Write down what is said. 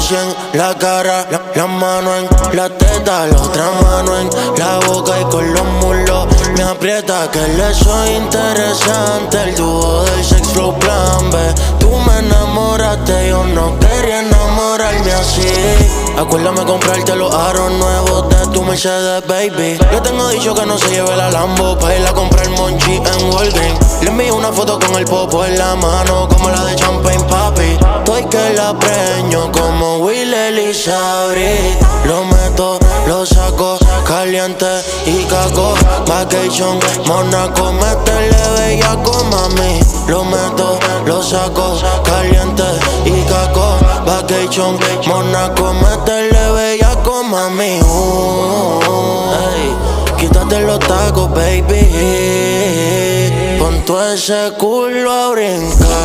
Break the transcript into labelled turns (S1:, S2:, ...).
S1: Lucy en la cara, la mano en la teta, la otra mano en la boca y con los muslos me aprieta que le soy interesante. El dúo del Sex Flow Plan B. Tú me enamoraste, yo no quería enamorarme así. Acuérdame comprarte los aros nuevos de tu Mercedes, baby. Yo tengo dicho que no se lleve la Lambo pa' ir a comprar Monchi en Walgreens. Le envío una foto con el popo en la mano como la de Champagne Papi. Estoy que la preño como Will Elizabeth. Lo meto, lo saco, caliente y caco. Vacation, Monaco, métele bellaco, mami. Lo meto, lo saco, caliente y caco. Vacation, Monaco, métele bellaco, mami. Ey, quítate los tacos, baby. Pon todo ese culo a brincar.